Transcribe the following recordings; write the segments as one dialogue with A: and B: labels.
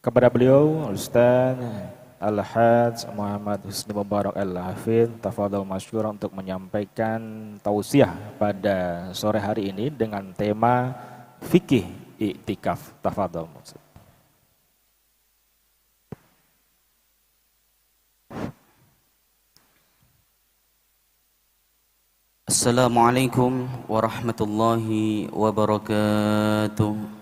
A: Kepada beliau Ustaz Al-Hadz Muhammad Husni Mubarak Al-Hafidh tafadhol masykur untuk menyampaikan tausiah pada sore hari ini dengan tema fikih i'tikaf. Tafadhol.
B: Assalamualaikum warahmatullahi wabarakatuh.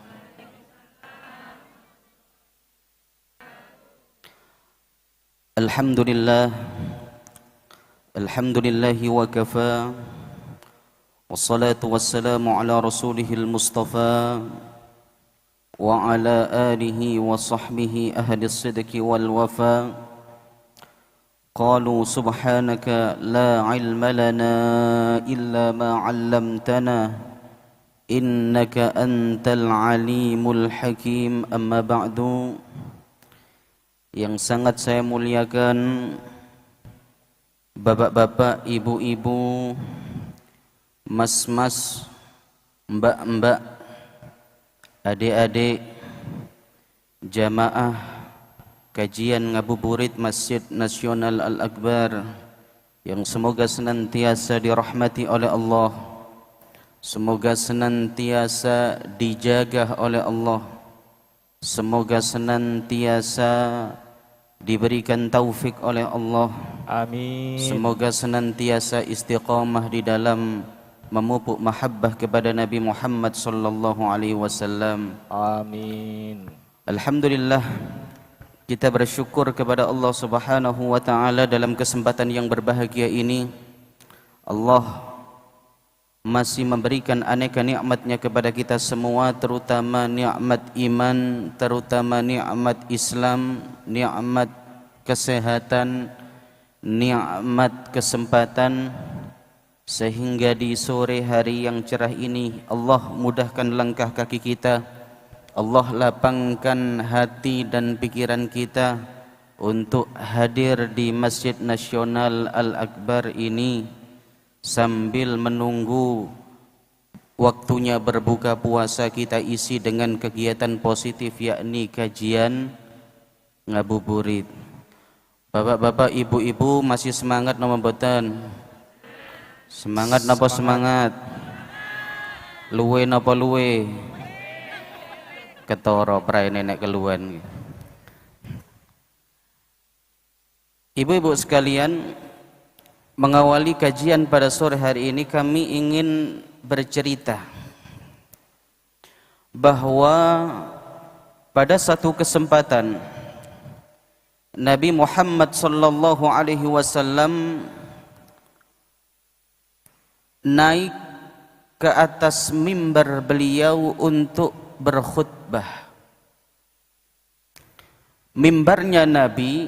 B: Alhamdulillah, alhamdulillahi wa kafa, wassalatu wassalamu ala rasulihil mustafa, wa ala alihi wa sahbihi ahli sidqi wal wafa. قالوا سبحانك لا علم لنا إلا ما علمتنا إنك أنت العليم الحكيم. أما بعد, yang sangat saya muliakan bapak-bapak, ibu-ibu, mas-mas, mbak-mbak, adik-adik, jamaah kajian ngabuburit Masjid Nasional Al-Akbar yang semoga senantiasa dirahmati oleh Allah, semoga senantiasa dijaga oleh Allah, semoga senantiasa diberikan taufik oleh Allah.
A: Amin.
B: Semoga senantiasa istiqamah di dalam memupuk mahabbah kepada Nabi Muhammad sallallahu alaihi wasallam.
A: Amin.
B: Alhamdulillah, kita bersyukur kepada Allah Subhanahu wa taala dalam kesempatan yang berbahagia ini. Allah masih memberikan aneka nikmat-Nya kepada kita semua, terutama nikmat iman, terutama nikmat Islam, nikmat kesehatan, nikmat kesempatan, sehingga di sore hari yang cerah ini Allah mudahkan langkah kaki kita, Allah lapangkan hati dan pikiran kita untuk hadir di Masjid Nasional Al-Akbar ini sambil menunggu waktunya berbuka puasa kita isi dengan kegiatan positif, yakni kajian ngabuburit. Bapak-bapak, ibu-ibu masih semangat napa mboten? Semangat napa semangat? Luwe napa luwe? Ketoro prai nenek keluhan. Ibu-ibu sekalian, mengawali kajian pada sore hari ini kami ingin bercerita bahwa pada satu kesempatan Nabi Muhammad sallallahu alaihi wasallam naik ke atas mimbar beliau untuk berkhutbah. Mimbarnya Nabi,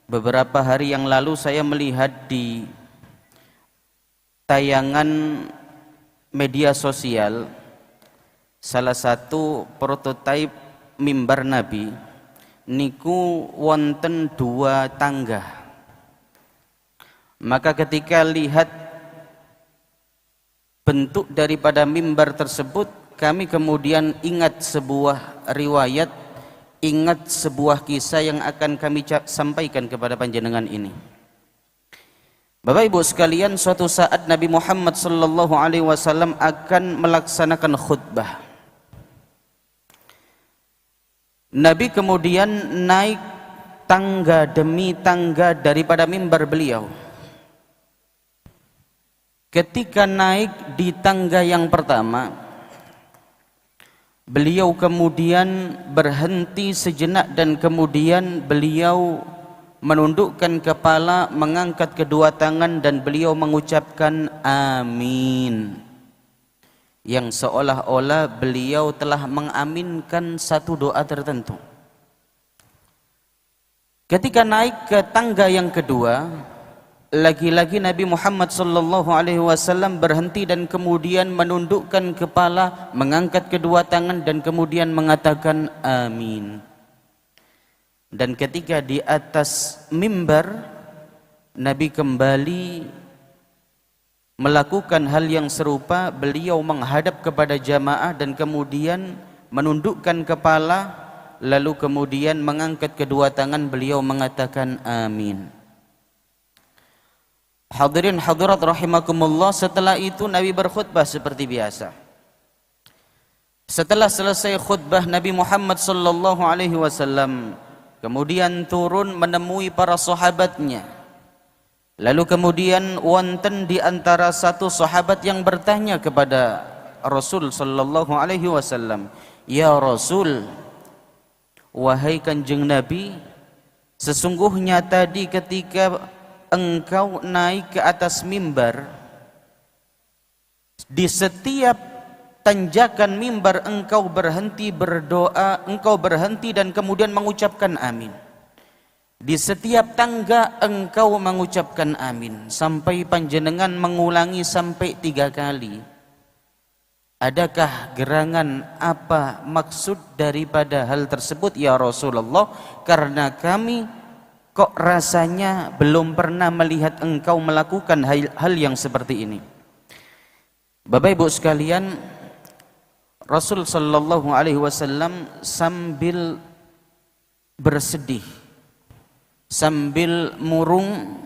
B: beberapa hari yang lalu saya melihat di tayangan media sosial salah satu prototipe mimbar Nabi niku wonten dua tangga. Maka ketika lihat bentuk daripada mimbar tersebut, kami kemudian ingat sebuah riwayat, ingat sebuah kisah yang akan kami sampaikan kepada panjenengan ini. Bapak Ibu sekalian, suatu saat Nabi Muhammad sallallahu alaihi wasallam akan melaksanakan khutbah. Nabi kemudian naik tangga demi tangga daripada mimbar beliau. Ketika naik di tangga yang pertama, beliau kemudian berhenti sejenak dan kemudian beliau menundukkan kepala, mengangkat kedua tangan dan beliau mengucapkan amin, yang seolah-olah beliau telah mengaminkan satu doa tertentu. Ketika naik ke tangga yang kedua, lagi-lagi Nabi Muhammad sallallahu alaihi wasallam berhenti dan kemudian menundukkan kepala, mengangkat kedua tangan dan kemudian mengatakan amin. Dan ketika di atas mimbar, Nabi kembali melakukan hal yang serupa. Beliau menghadap kepada jamaah dan kemudian menundukkan kepala, lalu kemudian mengangkat kedua tangan, beliau mengatakan amin. Hadirin hadirat rahimakumullah, setelah itu Nabi berkhutbah seperti biasa. Setelah selesai khutbah, Nabi Muhammad sallallahu alaihi wasallam kemudian turun menemui para sahabatnya. Lalu kemudian wonten di antara satu sahabat yang bertanya kepada Rasul sallallahu alaihi wasallam, "Ya Rasul, wahai Kanjeng Nabi, sesungguhnya tadi ketika engkau naik ke atas mimbar, di setiap tanjakan mimbar engkau berhenti berdoa, engkau berhenti dan kemudian mengucapkan amin. Di setiap tangga engkau mengucapkan amin, sampai panjenengan mengulangi sampai 3 kali. Adakah gerangan apa maksud daripada hal tersebut ya Rasulullah? Karena kami kok rasanya belum pernah melihat engkau melakukan hal yang seperti ini." Bapak Ibu sekalian, Rasul sallallahu alaihi wasallam sambil bersedih, sambil murung,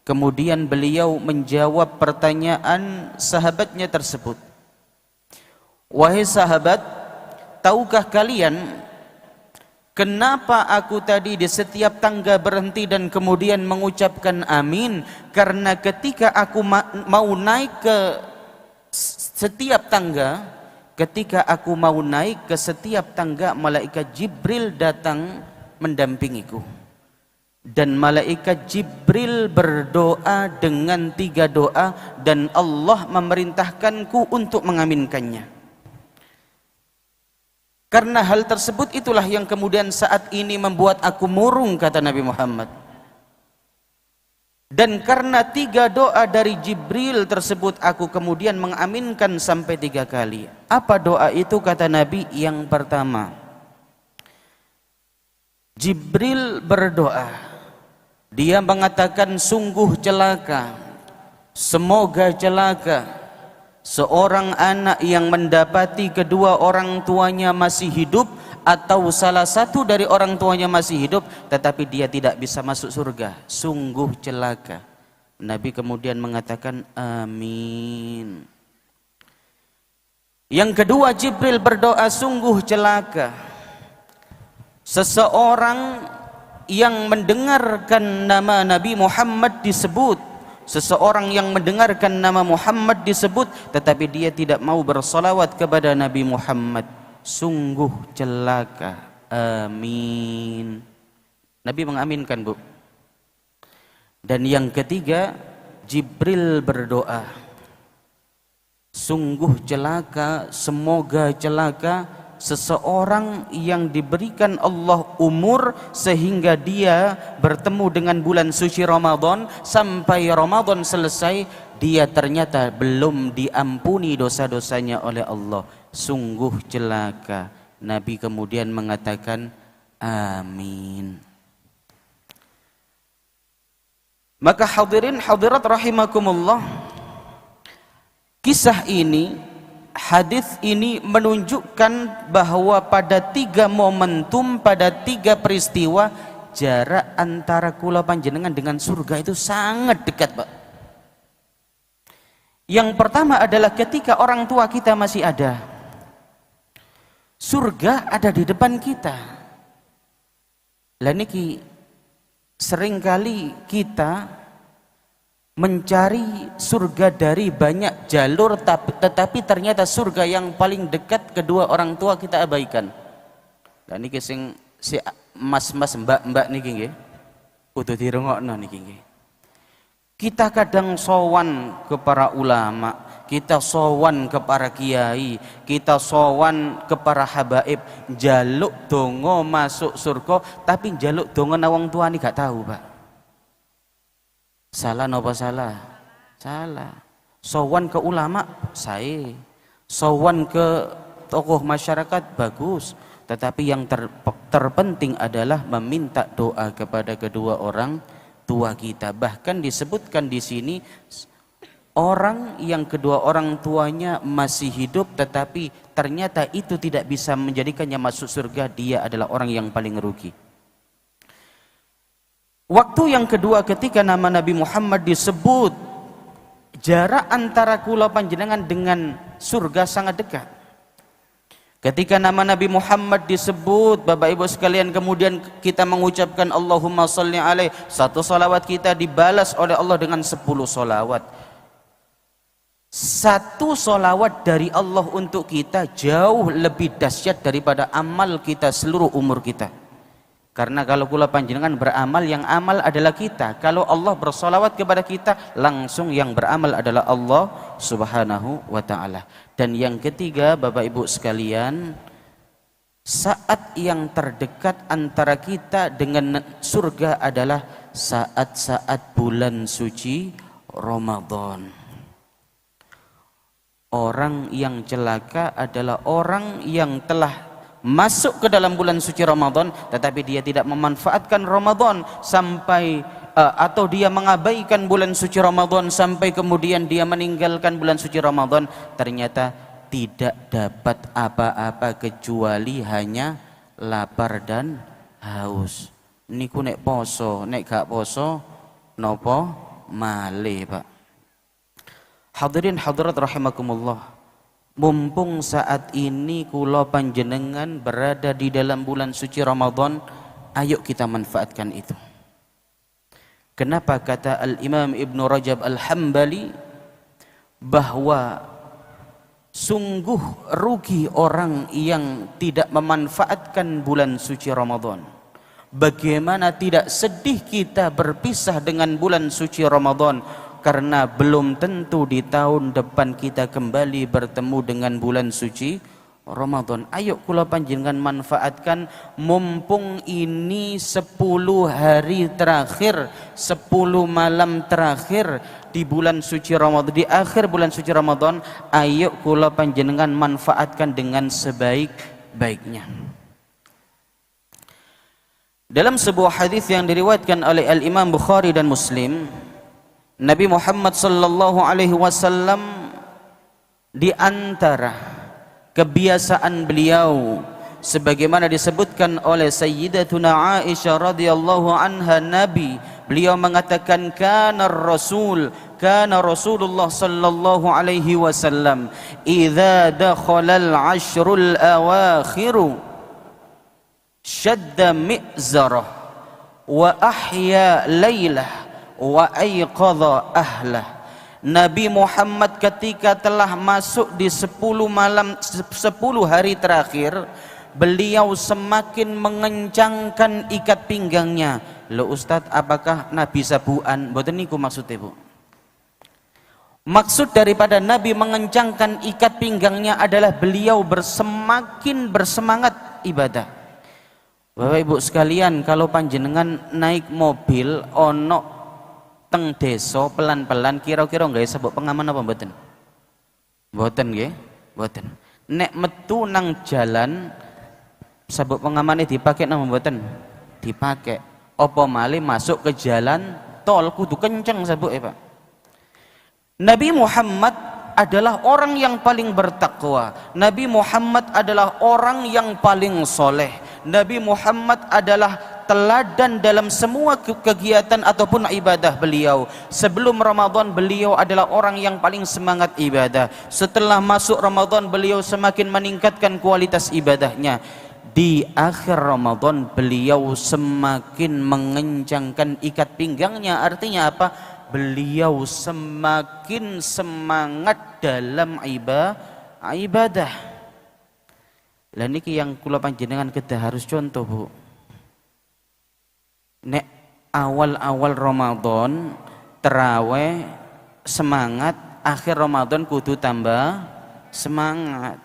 B: kemudian beliau menjawab pertanyaan sahabatnya tersebut. "Wahai sahabat, tahukah kalian kenapa aku tadi di setiap tangga berhenti dan kemudian mengucapkan amin? Karena ketika aku mau naik ke setiap tangga, ketika aku mau naik ke setiap tangga, malaikat Jibril datang mendampingiku. Dan malaikat Jibril berdoa dengan 3 doa dan Allah memerintahkanku untuk mengaminkannya. Karena hal tersebut itulah yang kemudian saat ini membuat aku murung," kata Nabi Muhammad. "Dan karena 3 doa dari Jibril tersebut aku kemudian mengaminkan sampai 3 kali. Apa doa itu?" kata Nabi. "Yang pertama, Jibril berdoa. Dia mengatakan, sungguh celaka, semoga celaka seorang anak yang mendapati kedua orang tuanya masih hidup atau salah satu dari orang tuanya masih hidup tetapi dia tidak bisa masuk surga. Sungguh celaka." Nabi kemudian mengatakan amin. Yang kedua, Jibril berdoa, sungguh celaka seseorang yang mendengarkan nama Nabi Muhammad disebut, seseorang yang mendengarkan nama Muhammad disebut tetapi dia tidak mau bersalawat kepada Nabi Muhammad. Sungguh celaka. Amin. Nabi mengaminkan, Bu. Dan yang ketiga, Jibril berdoa, sungguh celaka, semoga celaka seseorang yang diberikan Allah umur sehingga dia bertemu dengan bulan suci Ramadan, sampai Ramadan selesai dia ternyata belum diampuni dosa-dosanya oleh Allah. Sungguh celaka. Nabi kemudian mengatakan amin. Maka hadirin hadirat rahimakumullah, kisah ini, hadis ini menunjukkan bahwa pada 3 momentum, pada 3 peristiwa, jarak antara kula panjenengan dengan surga itu sangat dekat, Pak. Yang pertama adalah ketika orang tua kita masih ada, surga ada di depan kita. Lah niki seringkali kita mencari surga dari banyak jalur, tetapi ternyata surga yang paling dekat kedua orang tua kita abaikan. Dan niki sing si mas-mas mbak-mbak niki nggih kudu dirungokno niki nggih. Kita kadang sowan ke para ulama, kita sowan ke para kiai, kita sowan ke para habaib, jaluk dongo masuk surga, tapi jaluk dongo na wong tua ini gak tahu, Pak. Salah napa salah? Salah. Sowan ke ulama, saya. Sowan ke tokoh masyarakat, bagus. Tetapi yang terpenting adalah meminta doa kepada kedua orang tua kita. Bahkan disebutkan di sini Orang yang kedua orang tuanya masih hidup tetapi ternyata itu tidak bisa menjadikannya masuk surga, dia adalah orang yang paling rugi. Waktu yang kedua ketika nama Nabi Muhammad disebut, jarak antara kula panjenengan dengan surga sangat dekat. Ketika nama Nabi Muhammad disebut, Bapak Ibu sekalian, kemudian kita mengucapkan Allahumma salli alaih, satu salawat kita dibalas oleh Allah dengan 10 salawat. Satu salawat dari Allah untuk kita jauh lebih dahsyat daripada amal kita seluruh umur kita. Karena kalau kula panjenengan beramal, yang amal adalah kita. Kalau Allah bersalawat kepada kita, langsung yang beramal adalah Allah Subhanahu wa ta'ala. Dan yang ketiga, Bapak Ibu sekalian, saat yang terdekat antara kita dengan surga adalah saat-saat bulan suci Ramadan. Orang yang celaka adalah orang yang telah masuk ke dalam bulan suci Ramadan tetapi dia tidak memanfaatkan Ramadan sampai atau dia mengabaikan bulan suci Ramadan sampai kemudian dia meninggalkan bulan suci Ramadan, ternyata tidak dapat apa-apa kecuali hanya lapar dan haus. Niku nek poso, nek gak poso nopo malih, Pak. Hadirin hadirat rahimakumullah, mumpung saat ini kula panjenengan berada di dalam bulan suci Ramadan, ayo kita manfaatkan itu. Kenapa kata Al-Imam Ibn Rajab Al-Hambali bahwa sungguh rugi orang yang tidak memanfaatkan bulan suci Ramadan. Bagaimana tidak sedih kita berpisah dengan bulan suci Ramadan, karena belum tentu di tahun depan kita kembali bertemu dengan bulan suci Ramadan. Ayo kula panjenengan manfaatkan mumpung ini 10 hari terakhir, 10 malam terakhir di bulan suci Ramadan, di akhir bulan suci Ramadan. Ayo kula panjenengan manfaatkan dengan sebaik-baiknya. Dalam sebuah hadis yang diriwayatkan oleh Al-Imam Bukhari dan Muslim, Nabi Muhammad sallallahu alaihi wasallam di antara kebiasaan beliau sebagaimana disebutkan oleh Sayyidatuna Aisyah radhiyallahu anha, Nabi beliau mengatakan kana Rasulullah sallallahu alaihi wasallam idza dakhala al-ashrul awakhiru shadda mi'zarah wa ahya lailah wa ayqadha ahlah. Nabi Muhammad ketika telah masuk di 10 malam 10 hari terakhir, beliau semakin mengencangkan ikat pinggangnya. Loh Ustadz, apakah Nabi sabuan? Mboten niku maksudnya, Bu. Maksud daripada Nabi mengencangkan ikat pinggangnya adalah beliau semakin bersemangat ibadah. Bapak Ibu sekalian, kalau panjenengan naik mobil ono teng desa pelan-pelan kira-kira nggak sebut pengaman apa mboten? Mboten nggih, mboten. Nek metu nang jalan sabuk pengamannya dipakai napa mboten? Dipakai. Apa malih masuk ke jalan tol kudu kenceng sabuk Pak. Nabi Muhammad adalah orang yang paling bertakwa. Nabi Muhammad adalah orang yang paling soleh. Nabi Muhammad adalah teladan dalam semua kegiatan ataupun ibadah beliau. Sebelum Ramadan beliau adalah orang yang paling semangat ibadah. Setelah masuk Ramadan beliau semakin meningkatkan kualitas ibadahnya. Di akhir Ramadan beliau semakin mengencangkan ikat pinggangnya. Artinya apa? Beliau semakin semangat dalam ibadah. Lah niki yang kula panjenengan kedah harus contoh, Bu. Nek awal-awal Ramadan terawih semangat, akhir Ramadan kudu tambah semangat.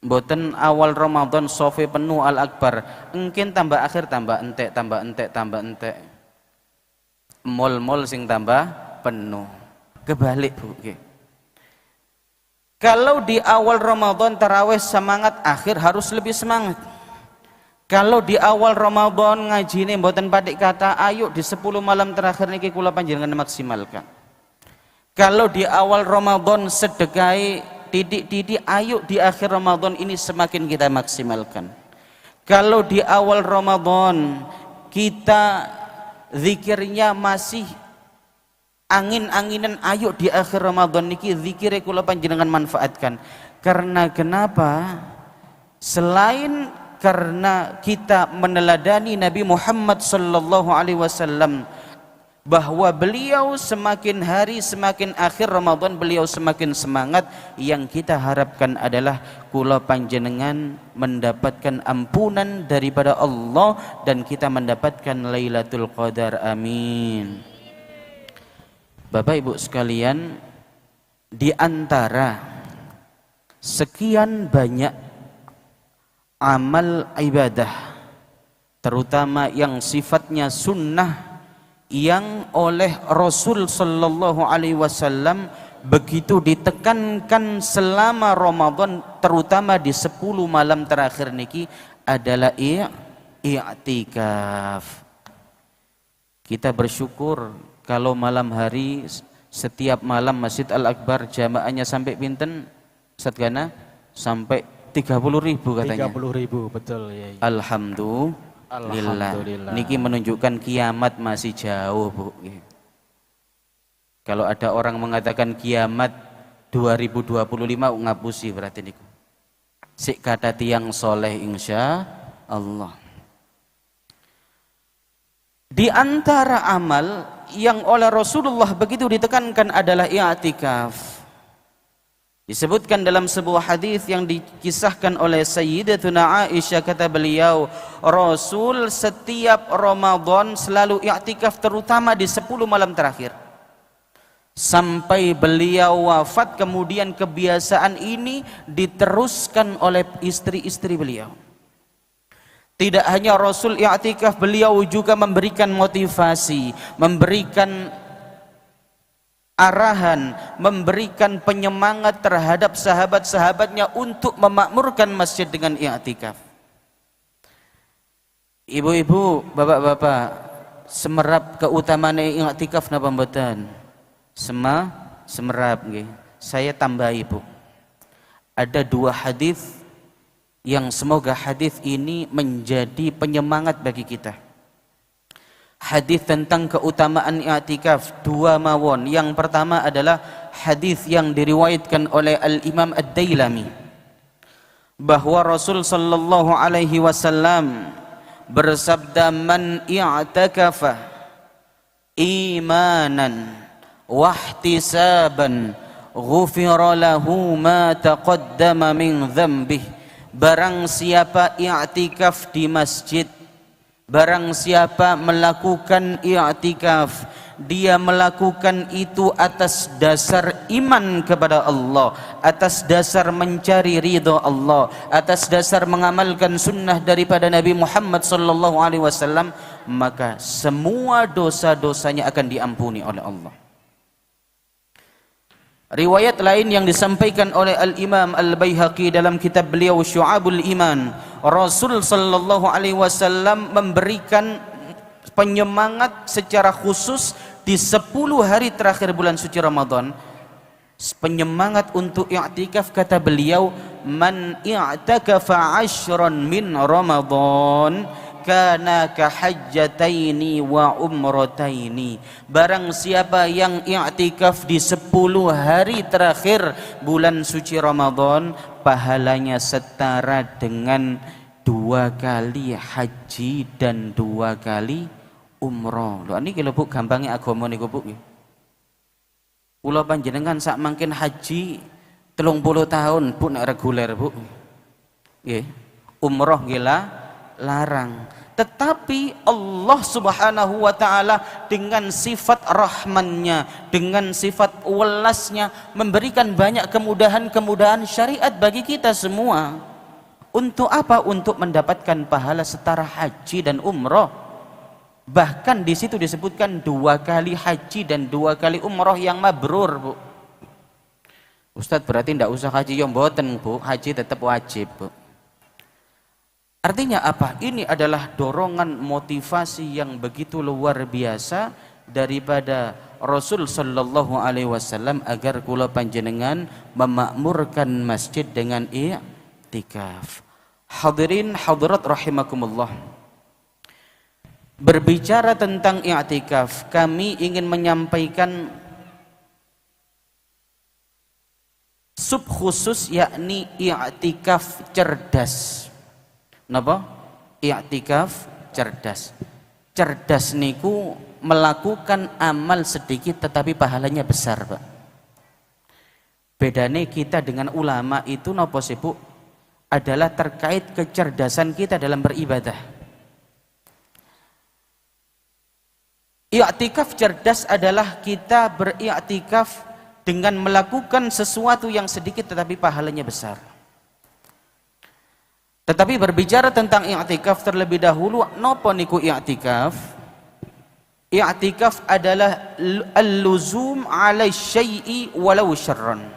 B: Mboten awal Ramadan sofe penuh al-akbar, engkin tambah akhir tambah entek. Mall sing tambah penuh. Kebalik, Bu. Okay. Kalau di awal Ramadan tarawih semangat, akhir harus lebih semangat. Kalau di awal Ramadan ngaji ini mboten padik kata, ayo di 10 malam terakhir niki kula panjenengan maksimalkan. Kalau di awal Ramadan sedekah titik-titik, ayo di akhir Ramadan ini semakin kita maksimalkan. Kalau di awal Ramadan kita zikirnya masih angin-anginan, ayo di akhir Ramadan niki zikire kula panjenengan manfaatkan. Karena kenapa? Selain karena kita meneladani Nabi Muhammad sallallahu alaihi wasallam bahwa beliau semakin hari semakin akhir Ramadan beliau semakin semangat, yang kita harapkan adalah kula panjenengan mendapatkan ampunan daripada Allah dan kita mendapatkan Lailatul Qadar. Amin. Bapak Ibu sekalian, di antara sekian banyak amal ibadah, terutama yang sifatnya sunnah, yang oleh Rasul sallallahu alaihi wasallam begitu ditekankan selama Ramadan, terutama di 10 malam terakhir niki, adalah i'tikaf. Kita bersyukur kalau malam hari setiap malam Masjid Al-Akbar jamaahnya sampai pinten Ustaz Gana? Sampai 30.000 katanya.
A: 30.000, betul ya.
B: Alhamdulillah. Niki menunjukkan kiamat masih jauh, Bu. Kalau ada orang mengatakan kiamat 2025, ngapusi berarti niku. Sik kata tiang soleh insya Allah. Di antara amal yang oleh Rasulullah begitu ditekankan adalah i'tikaf. Disebutkan dalam sebuah hadis yang dikisahkan oleh Sayyidatuna Aisyah, kata beliau, Rasul setiap Ramadan selalu i'tikaf, terutama di 10 malam terakhir. Sampai beliau wafat, kemudian kebiasaan ini diteruskan oleh istri-istri beliau. Tidak hanya Rasul i'tikaf, beliau juga memberikan motivasi, memberikan arahan, memberikan penyemangat terhadap sahabat-sahabatnya untuk memakmurkan masjid dengan i'tikaf. Ibu-ibu, bapak-bapak, semerap keutamaan i'tikaf napa mboten? Semerap nggih. Saya tambah Ibu. Ada 2 hadis yang semoga hadis ini menjadi penyemangat bagi kita. Hadis tentang keutamaan i'tikaf 2 mawon. Yang pertama adalah hadis yang diriwayatkan oleh Al-Imam Ad-Dailami, bahwa Rasul sallallahu alaihi wasallam bersabda, man i'takafa imanan wahtisaban ghufira lahu ma taqaddama min dhanbih. Barang siapa i'tikaf di masjid, barang siapa melakukan i'tikaf, dia melakukan itu atas dasar iman kepada Allah, atas dasar mencari ridha Allah, atas dasar mengamalkan sunnah daripada Nabi Muhammad sallallahu alaihi wasallam, maka semua dosa-dosanya akan diampuni oleh Allah. Riwayat lain yang disampaikan oleh Al-Imam Al-Baihaqi dalam kitab beliau Syu'abul Iman, Rasul sallallahu alaihi wasallam memberikan penyemangat secara khusus di 10 hari terakhir bulan suci Ramadan. Penyemangat untuk i'tikaf, kata beliau, man i'takafa 10 min Ramadan kana kahajjataini wa umrataini. Barang siapa yang i'tikaf di 10 hari terakhir bulan suci Ramadan, pahalanya setara dengan 2 kali haji dan 2 kali umroh. Lho niki lho Bu, gampangnya agama niku Bu. Kula panjenengan sak mangkin haji 30 tahun Bu nek reguler Bu. Nggih. Umroh nggih larang. Tetapi Allah Subhanahu wa taala dengan sifat rahmannya, dengan sifat welasnya, memberikan banyak kemudahan-kemudahan syariat bagi kita semua. Untuk apa? Untuk mendapatkan pahala setara haji dan umroh. Bahkan di situ disebutkan 2 kali haji dan 2 kali umroh yang mabrur, Bu. Ustadz, berarti tidak usah haji yang mboten, Bu. Haji tetap wajib, Bu. Artinya apa? Ini adalah dorongan motivasi yang begitu luar biasa daripada Rasul sallallahu alaihi wasallam agar kula panjenengan memakmurkan masjid dengan i'tikaf. Hadirin hadirat rahimakumullah. Berbicara tentang i'tikaf, kami ingin menyampaikan sub khusus, yakni i'tikaf cerdas. Napa? I'tikaf cerdas. Cerdas niku melakukan amal sedikit tetapi pahalanya besar, Pak. Bedane kita dengan ulama itu napa sih, Bu? Adalah terkait kecerdasan kita dalam beribadah. I'tikaf cerdas adalah kita beriktikaf dengan melakukan sesuatu yang sedikit tetapi pahalanya besar. Tetapi berbicara tentang i'tikaf terlebih dahulu, napa niku i'tikaf? I'tikaf adalah al-luzum 'ala syai'i walau syarran.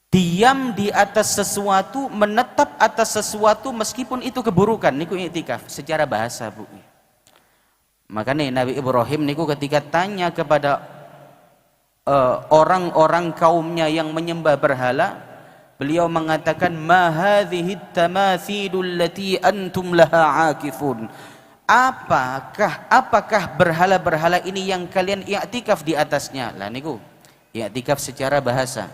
B: Diam di atas sesuatu, menetap atas sesuatu meskipun itu keburukan, niku i'tikaf secara bahasa, Bu. Makanya Nabi Ibrahim niku ketika tanya kepada orang-orang kaumnya yang menyembah berhala, beliau mengatakan, ma hadhihi tamathilul lati antum laha akifun. Apakah berhala-berhala ini yang kalian i'tikaf di atasnya? Lah niku i'tikaf secara bahasa.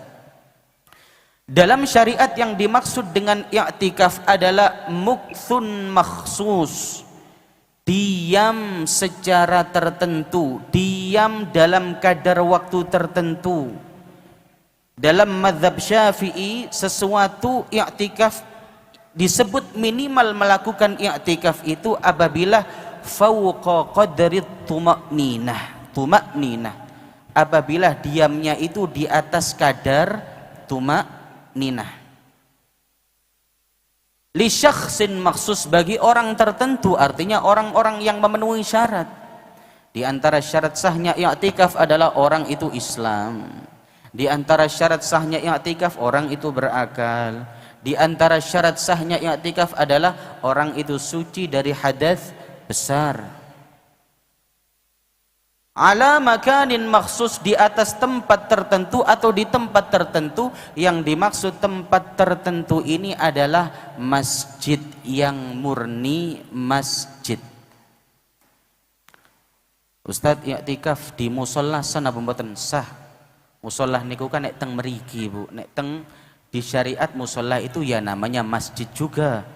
B: Dalam syariat yang dimaksud dengan i'tikaf adalah mukthun makhsus, diam secara tertentu, diam dalam kadar waktu tertentu. Dalam mazhab Syafi'i, sesuatu i'tikaf disebut minimal melakukan i'tikaf itu apabila fauqa qadri tuma'ninah. Tuma'ninah, apabila diamnya itu di atas kadar tuma'ninah. Li syakhsin maksus, bagi orang tertentu, artinya orang-orang yang memenuhi syarat. Di antara syarat sahnya i'tikaf adalah orang itu Islam. Di antara syarat sahnya i'tikaf orang itu berakal. Di antara syarat sahnya i'tikaf adalah orang itu suci dari hadas besar. Ala makanin maksus, di atas tempat tertentu atau di tempat tertentu. Yang dimaksud tempat tertentu ini adalah masjid yang murni masjid. Ustadz, i'tikaf di musola sah napa mboten sah? Musola niku kan nek teng mriki, Bu. Nek teng di syariat musola itu ya namanya masjid juga.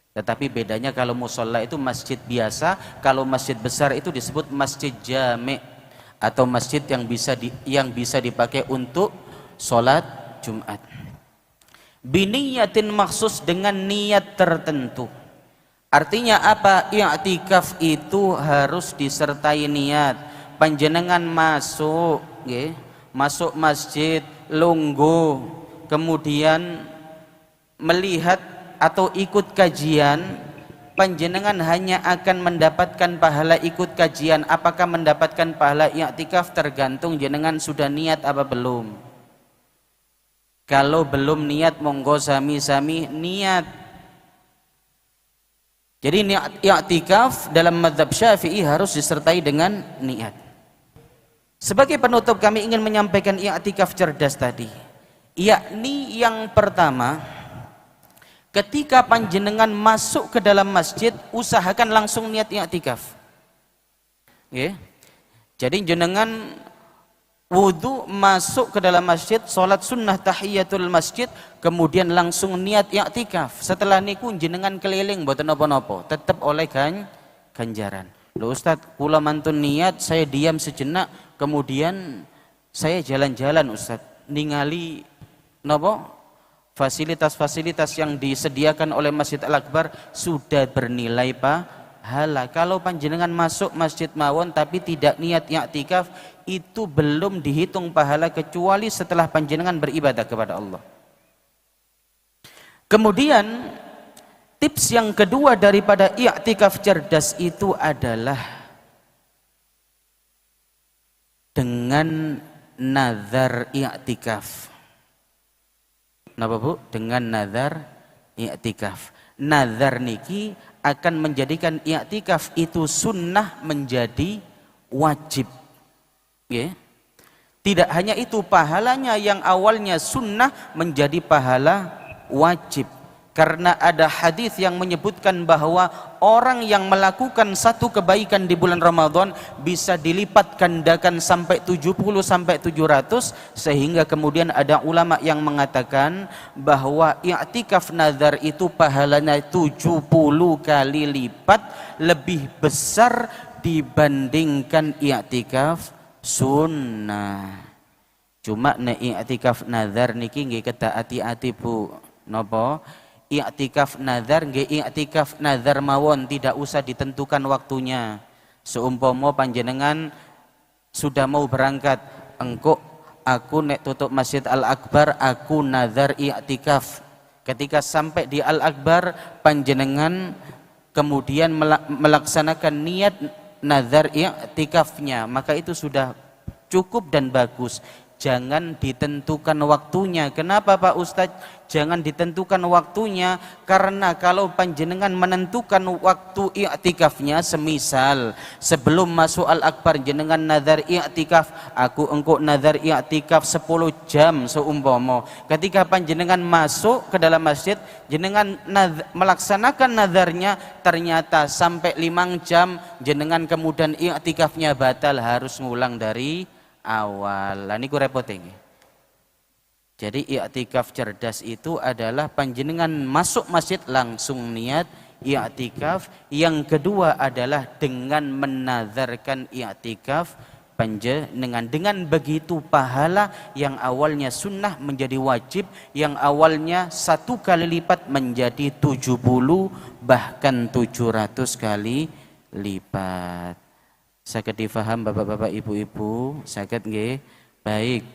B: Tetapi bedanya kalau musola itu masjid biasa, kalau masjid besar itu disebut masjid jami' atau masjid yang bisa dipakai untuk sholat Jumat. Biniyatin maksus, dengan niat tertentu. Artinya apa? I'tikaf itu harus disertai niat. Panjenengan masuk, masuk masjid, lungguh, kemudian melihat atau ikut kajian, panjenengan hanya akan mendapatkan pahala ikut kajian. Apakah mendapatkan pahala i'tikaf tergantung jenengan sudah niat apa belum. Kalau belum niat, monggo sami-sami niat. Jadi niat i'tikaf dalam mazhab Syafi'i harus disertai dengan niat. Sebagai penutup, kami ingin menyampaikan i'tikaf cerdas tadi, yakni yang pertama, ketika panjenengan masuk ke dalam masjid, usahakan langsung niat i'tikaf. Jadi jenengan wudu, masuk ke dalam masjid, sholat sunnah tahiyatul masjid, kemudian langsung niat i'tikaf. Setelah niku jenengan keliling mboten napa-napa, tetap oleh ganjaran. Lho Ustaz, kula mantun niat, saya diam sejenak, kemudian saya jalan-jalan Ustaz, ningali napa? Fasilitas-fasilitas yang disediakan oleh Masjid Al-Akbar sudah bernilai pahala. Kalau panjenengan masuk masjid mawon tapi tidak niat i'tikaf, itu belum dihitung pahala kecuali setelah panjenengan beribadah kepada Allah. Kemudian tips yang kedua daripada i'tikaf cerdas itu adalah dengan nazar i'tikaf. Napa Bu? Dengan nazar i'tikaf. Nazar niki akan menjadikan i'tikaf itu sunnah menjadi wajib. Ya. Tidak hanya itu, pahalanya yang awalnya sunnah menjadi pahala wajib. Karena ada hadis yang menyebutkan bahwa orang yang melakukan satu kebaikan di bulan Ramadan bisa dilipat gandakan sampai 70 sampai 700, sehingga kemudian ada ulama yang mengatakan bahwa i'tikaf nazar itu pahalanya 70 kali lipat lebih besar dibandingkan i'tikaf sunnah. Cuma nek i'tikaf nazar niki nggih kedah ati-ati Bu. Napa? I'tikaf nazar nggih i'tikaf nazar mawon, tidak usah ditentukan waktunya. Seumpama panjenengan sudah mau berangkat, engko aku nek tutup Masjid Al-Akbar aku nazar i'tikaf. Ketika sampai di Al-Akbar panjenengan kemudian melaksanakan niat nazar i'tikafnya, maka itu sudah cukup dan bagus. Jangan ditentukan waktunya. Kenapa Pak Ustadz? Jangan ditentukan waktunya, karena kalau panjenengan menentukan waktu i'tikafnya, semisal sebelum masuk Al-Akbar jenengan nazar i'tikaf, aku engkau nazar i'tikaf 10 jam seumpama. Ketika panjenengan masuk ke dalam masjid, jenengan melaksanakan nazarnya, ternyata sampai 5 jam jenengan kemudian i'tikafnya batal, harus ngulang dari awal. Lah niku repot ini. Jadi i'tikaf cerdas itu adalah panjenengan masuk masjid langsung niat i'tikaf. Yang kedua adalah dengan menazarkan i'tikaf panjenengan. Dengan begitu pahala yang awalnya sunnah menjadi wajib, yang awalnya 1 kali lipat menjadi 70 bahkan 700 kali lipat. Saged difaham Bapak-bapak Ibu-ibu? Saged nggih? Baik.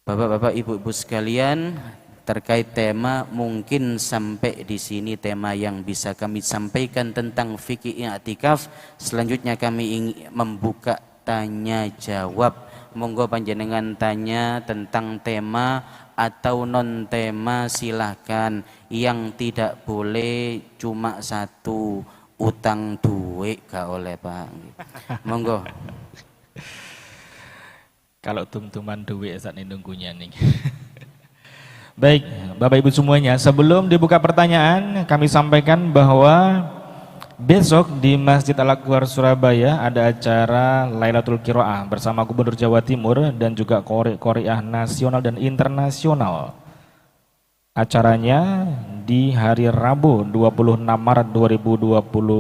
B: Bapak-bapak Ibu-ibu sekalian, terkait tema mungkin sampai di sini tema yang bisa kami sampaikan tentang fikih i'tikaf. Selanjutnya kami ingin membuka tanya jawab. Monggo panjenengan tanya tentang tema atau non tema silahkan. Yang tidak boleh cuma satu, utang duit gak oleh Pak. Monggo.
A: Kalau tum-tuman duit saat ini nunggunya nih. Baik, Bapak Ibu semuanya, sebelum dibuka pertanyaan, kami sampaikan bahwa besok di Masjid Al-Akbar Surabaya ada acara Lailatul Qiraah bersama Gubernur Jawa Timur dan juga Qoriah nasional dan internasional. Acaranya di hari Rabu 26 Maret 2025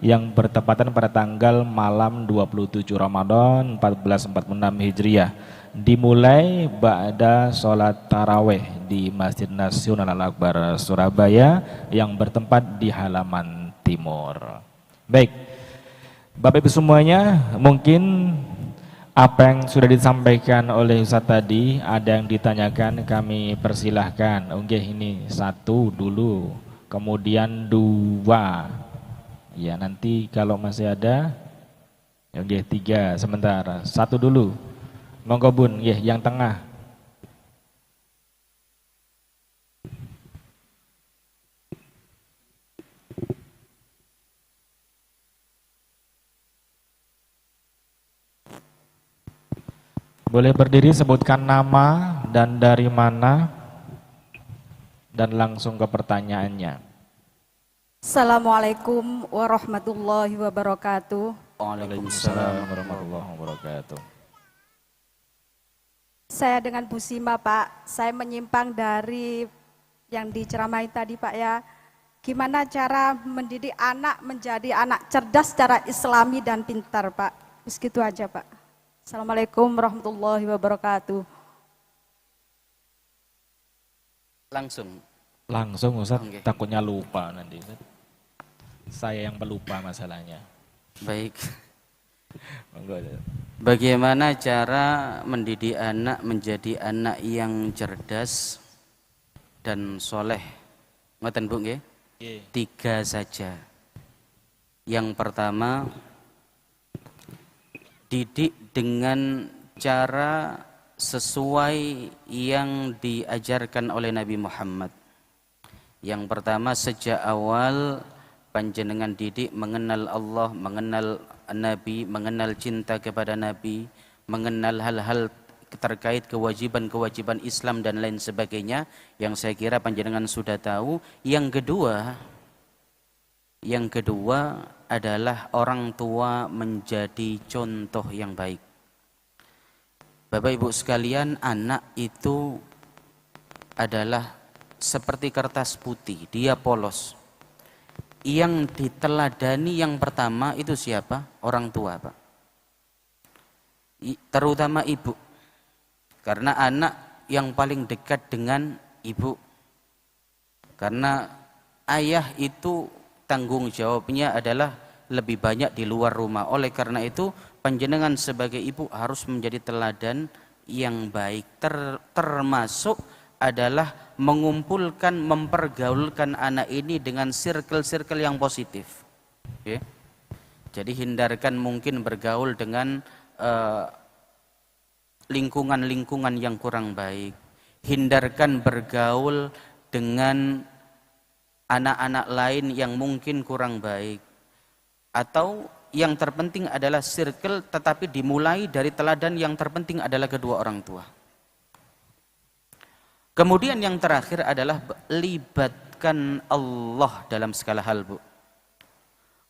A: yang bertepatan pada tanggal malam 27 Ramadan 1446 Hijriah, dimulai ba'da sholat taraweh di Masjid Nasional Al-Akbar Surabaya yang bertempat di halaman timur. Baik, Bapak Ibu semuanya, mungkin apa yang sudah disampaikan oleh Ustadz tadi ada yang ditanyakan, kami persilahkan. Oke, ini 1 dulu, kemudian 2. Ya, nanti kalau masih ada, oke 3 sementara. 1 dulu. Monggo Bun, ya, yang tengah. Boleh berdiri, sebutkan nama dan dari mana, dan langsung ke pertanyaannya.
C: Assalamualaikum warahmatullahi wabarakatuh.
B: Waalaikumsalam
A: warahmatullahi wabarakatuh.
C: Saya dengan Bu Sima Pak, saya menyimpang dari yang diceramai tadi Pak ya. Gimana cara mendidik anak menjadi anak cerdas secara islami dan pintar Pak. Begitu aja Pak. Assalamualaikum warahmatullahi wabarakatuh.
B: Langsung
A: Ustaz,
B: okay.
A: Takutnya lupa nanti Ustaz. Saya yang pelupa masalahnya.
B: Baik. Bagaimana cara mendidik anak menjadi anak yang cerdas dan soleh? Ngoten Bu nggih? 3 saja. Yang pertama, didik dengan cara sesuai yang diajarkan oleh Nabi Muhammad. Yang pertama, sejak awal panjenengan didik mengenal Allah, mengenal Nabi, mengenal cinta kepada Nabi, mengenal hal-hal terkait kewajiban-kewajiban Islam dan lain sebagainya yang saya kira panjenengan sudah tahu. Yang kedua adalah orang tua menjadi contoh yang baik. Bapak Ibu sekalian, anak itu adalah seperti kertas putih, dia polos. Yang diteladani yang pertama itu siapa? Orang tua, Pak. Terutama ibu. Karena anak yang paling dekat dengan ibu. Karena ayah itu tanggung jawabnya adalah lebih banyak di luar rumah. Oleh karena itu, panjenengan sebagai ibu harus menjadi teladan yang baik. Termasuk adalah mengumpulkan, mempergaulkan anak ini dengan circle-circle yang positif. Okay? Jadi hindarkan mungkin bergaul dengan lingkungan-lingkungan yang kurang baik. Hindarkan bergaul dengan anak-anak lain yang mungkin kurang baik. Atau yang terpenting adalah circle, tetapi dimulai dari teladan yang terpenting adalah kedua orang tua. Kemudian yang terakhir adalah libatkan Allah dalam segala hal, Bu.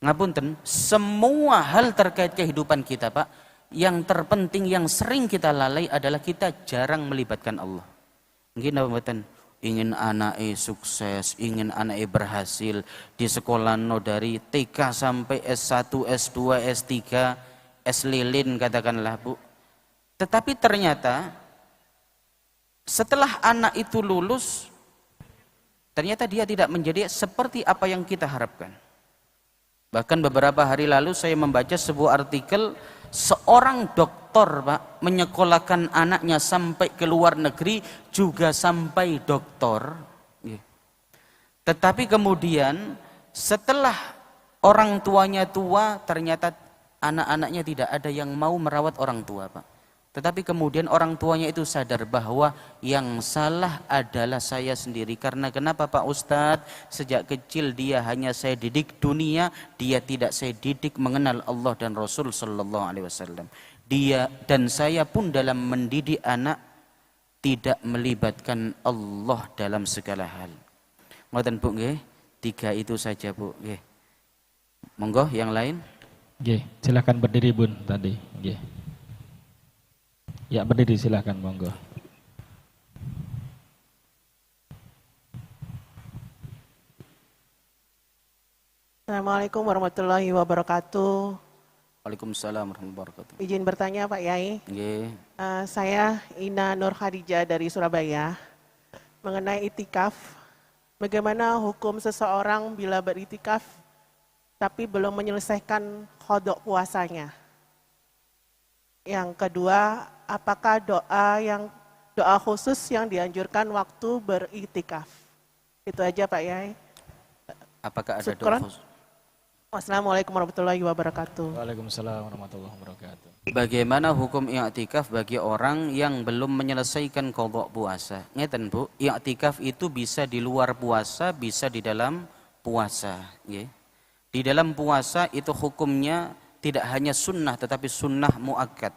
B: Ngapunten, semua hal terkait kehidupan kita, Pak, yang terpenting, yang sering kita lalai adalah kita jarang melibatkan Allah. Mungkin apa ingin anaknya sukses, ingin anaknya berhasil di sekolah dari TK sampai S1, S2, S3, S lilin katakanlah, Bu. Tetapi ternyata setelah anak itu lulus, ternyata dia tidak menjadi seperti apa yang kita harapkan. Bahkan beberapa hari lalu saya membaca sebuah artikel, seorang dokter, Pak, menyekolahkan anaknya sampai ke luar negeri, juga sampai doktor. Tetapi kemudian setelah orang tuanya tua, ternyata anak-anaknya tidak ada yang mau merawat orang tua, Pak. Tetapi kemudian orang tuanya itu sadar bahwa yang salah adalah saya sendiri. Karena kenapa, Pak Ustadz? Sejak kecil dia hanya saya didik dunia, dia tidak saya didik mengenal Allah dan Rasul Sallallahu Alaihi Wasallam. Dia dan saya pun dalam mendidik anak tidak melibatkan Allah dalam segala hal. Ngoten, Bu, nggih? 3 itu saja, Bu, nggih. Monggo yang lain.
A: Nggih, silakan berdiri, Bun, tadi. Nggih. Ya, berdiri silakan, monggo.
D: Assalamualaikum warahmatullahi wabarakatuh.
B: Waalaikumsalam warahmatullahi wabarakatuh.
D: Izin bertanya, Pak Yai.
B: Nggih.
D: Saya Ina Nur Khadijah dari Surabaya. Mengenai itikaf, bagaimana hukum seseorang bila beritikaf tapi belum menyelesaikan qada puasanya? Yang kedua, apakah doa khusus yang dianjurkan waktu beritikaf? Itu aja, Pak Yai.
B: Apakah ada
D: Syukran.
B: doa khusus?
D: Wassalamualaikum warahmatullahi wabarakatuh.
A: Waalaikumsalam warahmatullahi wabarakatuh.
B: Bagaimana hukum i'tikaf bagi orang yang belum menyelesaikan qada puasa? Ngeten, Bu, i'tikaf itu bisa di luar puasa, bisa di dalam puasa, nggih. Di dalam puasa itu hukumnya tidak hanya sunnah tetapi sunnah muakkad.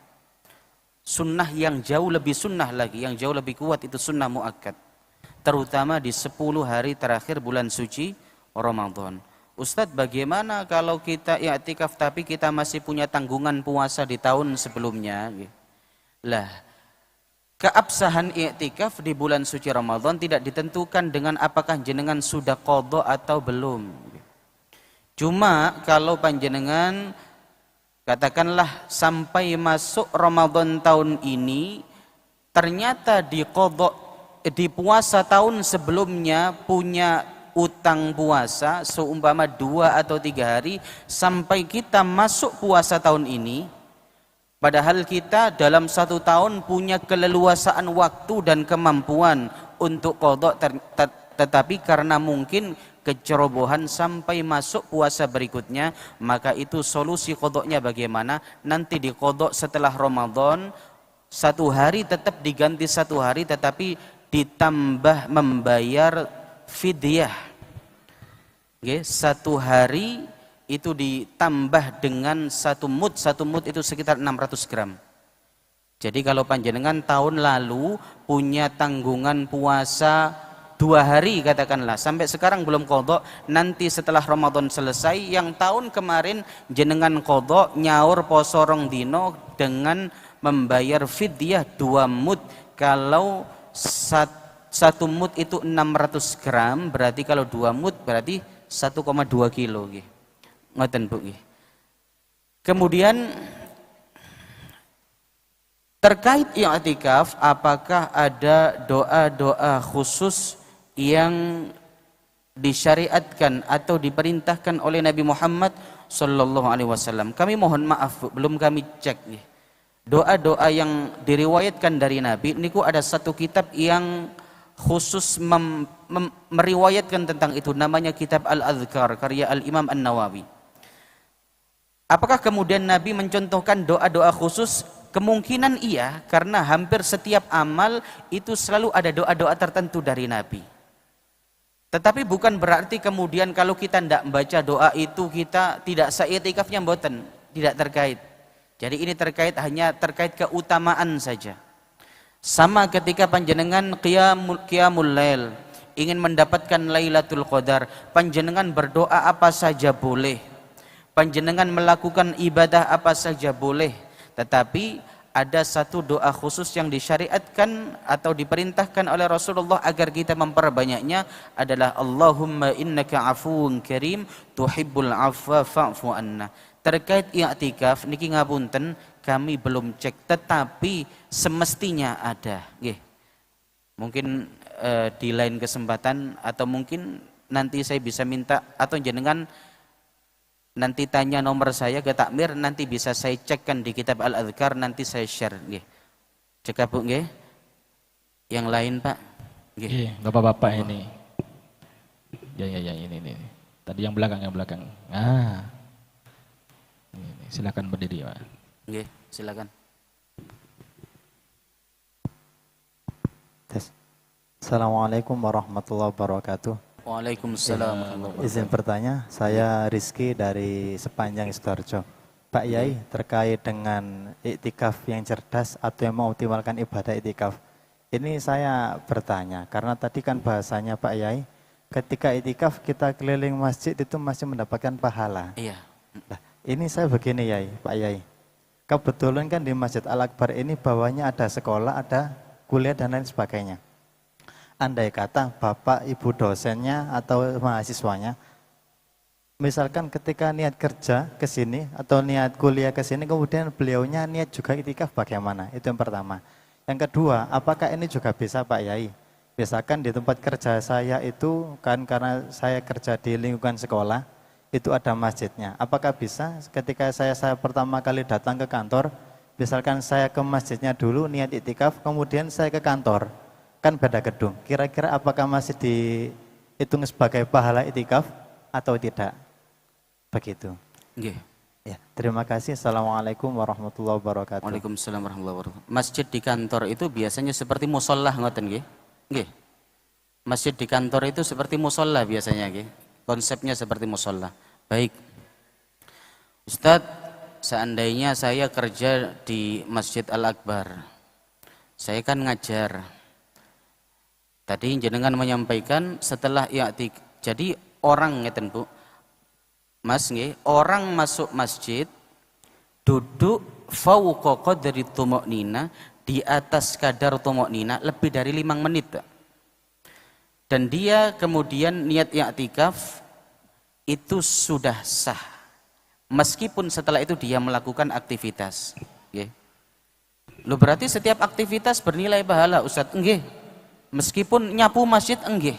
B: Sunnah yang jauh lebih sunnah lagi, yang jauh lebih kuat itu sunnah muakkad. Terutama di 10 hari terakhir bulan suci Ramadan. Ustadz, bagaimana kalau kita i'tikaf tapi kita masih punya tanggungan puasa di tahun sebelumnya? Lah, keabsahan i'tikaf di bulan suci Ramadan tidak ditentukan dengan apakah jenengan sudah qada atau belum. Cuma kalau panjenengan katakanlah sampai masuk Ramadan tahun ini ternyata di puasa tahun sebelumnya punya utang puasa seumpama 2 atau 3 hari sampai kita masuk puasa tahun ini, padahal kita dalam 1 tahun punya keleluasaan waktu dan kemampuan untuk qada, tetapi karena mungkin kecerobohan sampai masuk puasa berikutnya, maka itu solusi qadanya bagaimana? Nanti di qada setelah Ramadan 1 hari tetap diganti 1 hari, tetapi ditambah membayar fidyah. 1 hari itu ditambah dengan 1 mud itu sekitar 600 gram. Jadi kalau panjenengan tahun lalu punya tanggungan puasa 2 hari katakanlah, sampai sekarang belum qadha, nanti setelah Ramadan selesai yang tahun kemarin jenengan qadha nyaur poso 2 dino dengan membayar fidyah 2 mud. Kalau 1 mud itu 600 gram, berarti kalau 2 mud berarti 1,2 kilo nggih. Ngoten Bu nggih. Kemudian terkait i'tikaf, apakah ada doa-doa khusus yang disyariatkan atau diperintahkan oleh Nabi Muhammad sallallahu alaihi wasallam? Kami mohon maaf Bu, belum kami cek nih. Doa-doa yang diriwayatkan dari Nabi niku ada satu kitab yang khusus meriwayatkan tentang itu, namanya kitab Al-Adhkar karya Al-Imam An-Nawawi. Apakah kemudian Nabi mencontohkan doa-doa khusus? Kemungkinan iya, karena hampir setiap amal itu selalu ada doa-doa tertentu dari Nabi. Tetapi bukan berarti kemudian kalau kita tidak membaca doa itu kita tidak sa'iktikafnya, mboten, tidak terkait. Jadi ini hanya terkait keutamaan saja. Sama ketika panjenengan qiyamul lail, ingin mendapatkan Lailatul Qadar, panjenengan berdoa apa saja boleh. Panjenengan melakukan ibadah apa saja boleh. Tetapi ada satu doa khusus yang disyariatkan atau diperintahkan oleh Rasulullah agar kita memperbanyaknya adalah Allahumma innaka afuwun karim tuhibbul afwa fa'fu anna. Terkait i'tikaf niki ngapunten kami belum cek, tetapi semestinya ada nggih. Mungkin di lain kesempatan atau mungkin nanti saya bisa minta atau jenengan nanti tanya nomor saya ke takmir, nanti bisa saya cekkan di kitab Al-Adhkar, nanti saya share nggih. Cek Bu nggih. Yang lain Pak. Nggih.
A: Bapak-bapak ini. Ya ini. Tadi yang belakang. Ah. Ini, silakan berdiri, Pak.
B: Nggih, silakan.
E: Assalamualaikum warahmatullahi wabarakatuh.
B: Waalaikumsalam.
E: Izin bertanya, saya Rizky dari Sepanjang Sidoarjo. Pak Yai, terkait dengan iktikaf yang cerdas atau yang mengoptimalkan ibadah iktikaf. Ini saya bertanya, karena tadi kan bahasanya Pak Yai, ketika iktikaf kita keliling masjid itu masih mendapatkan pahala.
B: Iya.
E: Nah, ini saya begini Yai, Pak Yai. Kebetulan kan di Masjid Al-Akbar ini bawahnya ada sekolah, ada kuliah dan lain sebagainya. Andai kata bapak ibu dosennya atau mahasiswanya, misalkan ketika niat kerja ke sini atau niat kuliah ke sini, kemudian beliaunya niat juga iktikaf, bagaimana? Itu yang pertama. Yang kedua, apakah ini juga bisa Pak Yai? Misalkan di tempat kerja saya itu kan karena saya kerja di lingkungan sekolah, itu ada masjidnya. Apakah bisa ketika saya pertama kali datang ke kantor, misalkan saya ke masjidnya dulu niat iktikaf, kemudian saya ke kantor, kan beda gedung. Kira-kira apakah masih dihitung sebagai pahala iktikaf atau tidak? Begitu.
B: Nggih.
E: Ya, terima kasih. Assalamualaikum warahmatullahi wabarakatuh.
B: Waalaikumsalam warahmatullahi wabarakatuh. Masjid di kantor itu biasanya seperti musola ngoten nggih? Nggih. Masjid di kantor itu seperti musola biasanya nggih. Konsepnya seperti musola. Baik. Ustadz, seandainya saya kerja di Masjid Al-Akbar. Saya kan ngajar. Tadi jenengan menyampaikan setelah i'tikaf. Jadi orang ngeten Bu. Mas nggih, orang masuk masjid duduk fauqa qadri tumaknina, di atas kadar tumaknina lebih dari 5 menit. Dan dia kemudian niat i'tikaf itu sudah sah. Meskipun setelah itu dia melakukan aktivitas. Nggih. Loh berarti setiap aktivitas bernilai pahala Ustaz? Nggih. Meskipun nyapu masjid enggih.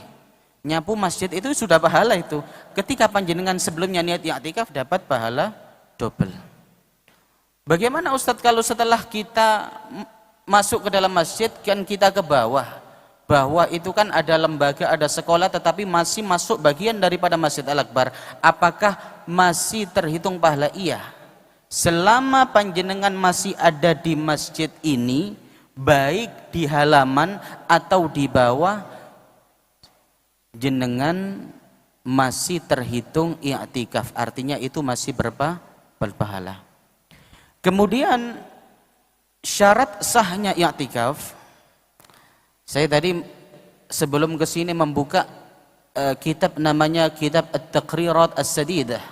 B: Nyapu masjid itu sudah pahala itu. Ketika panjenengan sebelumnya niat i'tikaf dapat pahala double. Bagaimana Ustadz kalau setelah kita masuk ke dalam masjid kan kita ke bawah? Bahwa itu kan ada lembaga, ada sekolah tetapi masih masuk bagian daripada Masjid Al-Akbar. Apakah masih terhitung pahala? Iya. Selama panjenengan masih ada di masjid ini, baik di halaman atau di bawah, jenengan masih terhitung i'tikaf, artinya itu masih berpahala. Kemudian syarat sahnya i'tikaf, saya tadi sebelum ke sini membuka kitab namanya kitab At-Taqrirat As-Sadidah.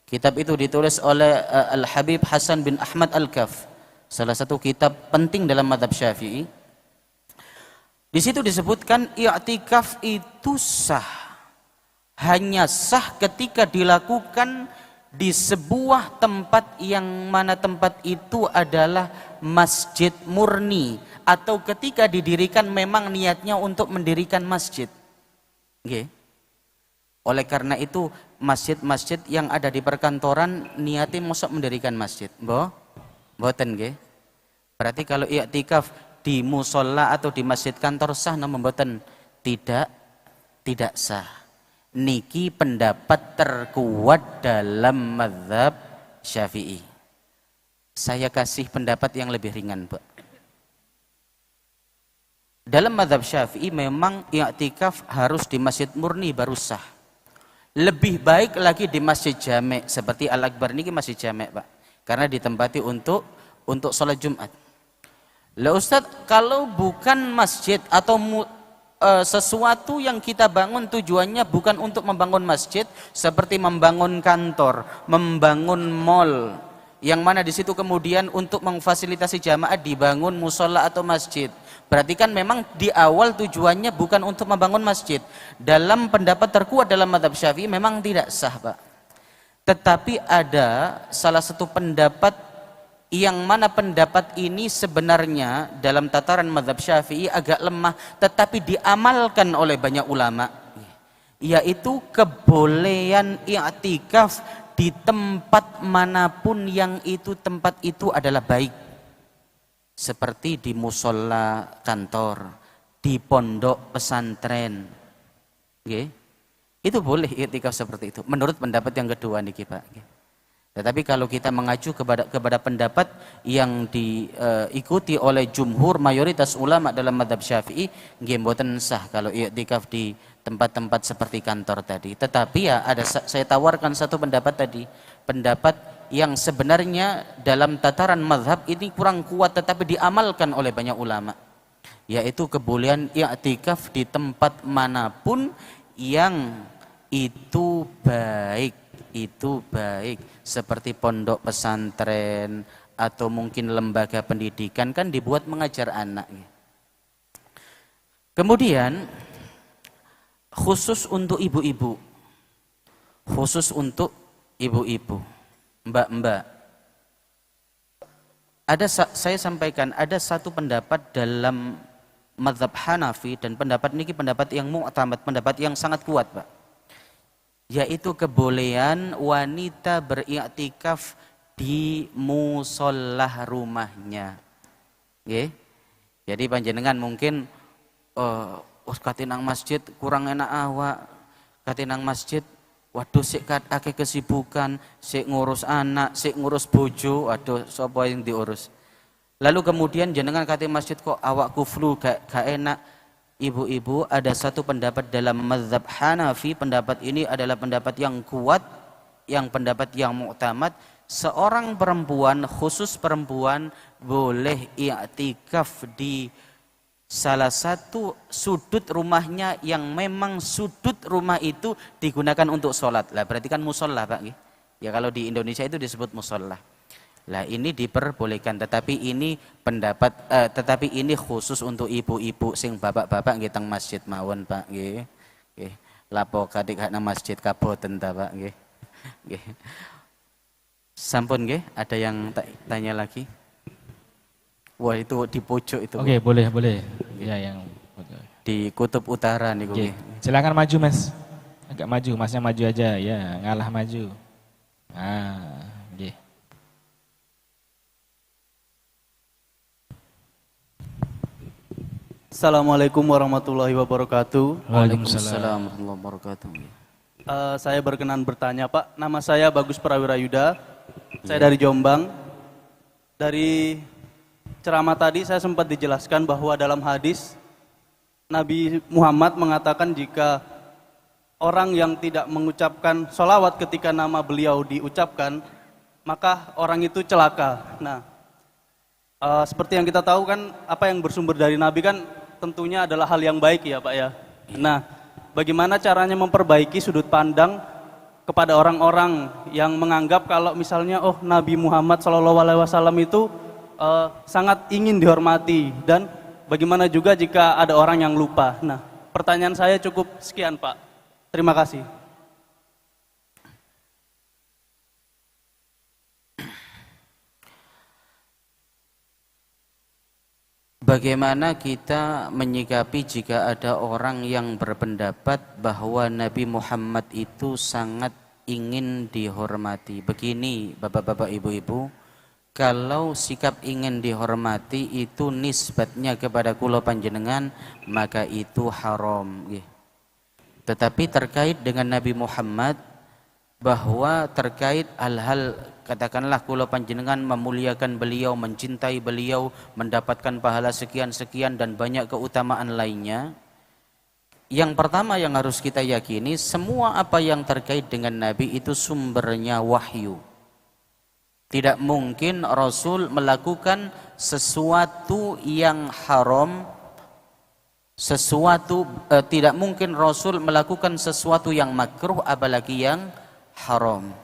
B: Kitab itu ditulis oleh Al-Habib Hasan bin Ahmad Al-Kaf, salah satu kitab penting dalam mazhab Syafi'i. Di situ disebutkan i'tikaf itu sah, hanya sah ketika dilakukan di sebuah tempat yang mana tempat itu adalah masjid murni, atau ketika didirikan memang niatnya untuk mendirikan masjid. Okay. Oleh karena itu masjid-masjid yang ada di perkantoran niatnya mosok mendirikan masjid, mboten nggih. Berarti kalau i'tikaf di musola atau di masjid kantor sah namun mboten? Tidak sah. Niki pendapat terkuat dalam mazhab Syafi'i. Saya kasih pendapat yang lebih ringan, Pak. Dalam mazhab Syafi'i memang i'tikaf harus di masjid murni baru sah. Lebih baik lagi di masjid jamek seperti Al-Akbar niki masjid jamek, Pak. Karena ditempati untuk sholat Jumat. Lah Ustaz, kalau bukan masjid atau sesuatu yang kita bangun tujuannya bukan untuk membangun masjid, seperti membangun kantor, membangun mall, yang mana di situ kemudian untuk memfasilitasi jamaah dibangun musola atau masjid. Berarti kan memang di awal tujuannya bukan untuk membangun masjid. Dalam pendapat terkuat dalam mazhab Syafi'i memang tidak sah, Pak. Tetapi ada salah satu pendapat yang mana pendapat ini sebenarnya dalam tataran mazhab Syafi'i agak lemah, tetapi diamalkan oleh banyak ulama, yaitu kebolehan i'tikaf di tempat manapun yang itu tempat itu adalah baik, seperti di musola kantor, di pondok pesantren, itu boleh i'tikaf seperti itu menurut pendapat yang kedua niki, Pak. Tetapi kalau kita mengacu kepada pendapat yang diikuti oleh jumhur mayoritas ulama dalam mazhab Syafi'i, nggih mboten sah kalau i'tikaf di tempat-tempat seperti kantor tadi. Tetapi ya saya tawarkan satu pendapat tadi, pendapat yang sebenarnya dalam tataran mazhab ini kurang kuat tetapi diamalkan oleh banyak ulama, yaitu kebolehan i'tikaf di tempat manapun yang itu baik, seperti pondok pesantren atau mungkin lembaga pendidikan, kan dibuat mengajar anak. Kemudian khusus untuk ibu-ibu, mbak-mbak, saya sampaikan ada satu pendapat dalam mazhab Hanafi, dan pendapat ini pendapat yang mu'tamad, pendapat yang sangat kuat, Pak, yaitu kebolehan wanita beriktikaf di musolah rumahnya. Jadi panjenengan mungkin katinang masjid kurang enak awak, katinang masjid waduh sik akeh kesibukan, sik ngurus anak, sik ngurus bojo, waduh sapa yang diurus. Lalu kemudian jenengan kating masjid kok awakku flu gak enak. Ibu-ibu, ada satu pendapat dalam mazhab Hanafi, pendapat ini adalah pendapat yang kuat, yang pendapat yang mu'tamad. Seorang perempuan, khusus perempuan, boleh i'tikaf di salah satu sudut rumahnya yang memang sudut rumah itu digunakan untuk sholat. Lah berarti kan musola, Pak. Ya kalau di Indonesia itu disebut musola. Lah ini diperbolehkan, tetapi ini pendapat tetapi ini khusus untuk ibu-ibu sing bapak-bapak nggih teng masjid mawon, Pak, nggih. Nggih. Lapo kadik nang masjid kaboten ta, Pak, nggih. Nggih. Sampun nggih, ada yang tanya lagi? Wah, itu di pojok itu.
A: Oke, boleh. Ya yang
B: di kutub utara niku nggih.
A: Silakan maju, Mas. Agak maju, Masnya maju aja ya, ngalah maju. Ah, nggih.
F: Assalamualaikum warahmatullahi wabarakatuh.
B: Waalaikumsalam warahmatullahi wabarakatuh.
F: Saya berkenan bertanya, Pak. Nama saya Bagus Prawira Yuda. Saya dari Jombang. Dari ceramah tadi saya sempat dijelaskan bahwa dalam hadis Nabi Muhammad mengatakan jika orang yang tidak mengucapkan sholawat ketika nama beliau diucapkan, maka orang itu celaka. Nah, seperti yang kita tahu kan, apa yang bersumber dari Nabi kan tentunya adalah hal yang baik ya Pak ya. Nah, bagaimana caranya memperbaiki sudut pandang kepada orang-orang yang menganggap kalau misalnya Nabi Muhammad SAW itu sangat ingin dihormati, dan bagaimana juga jika ada orang yang lupa. Nah, pertanyaan saya cukup sekian Pak. Terima kasih.
B: Bagaimana kita menyikapi jika ada orang yang berpendapat bahwa Nabi Muhammad itu sangat ingin dihormati? Begini Bapak-bapak, Ibu-ibu, kalau sikap ingin dihormati itu nisbatnya kepada kula panjenengan, maka itu haram. Tetapi terkait dengan Nabi Muhammad, bahwa terkait hal-hal katakanlah kula panjenengan memuliakan beliau, mencintai beliau, mendapatkan pahala sekian-sekian dan banyak keutamaan lainnya. Yang pertama yang harus kita yakini, semua apa yang terkait dengan Nabi itu sumbernya wahyu. Tidak mungkin Rasul melakukan sesuatu yang haram, tidak mungkin Rasul melakukan sesuatu yang makruh apalagi yang haram.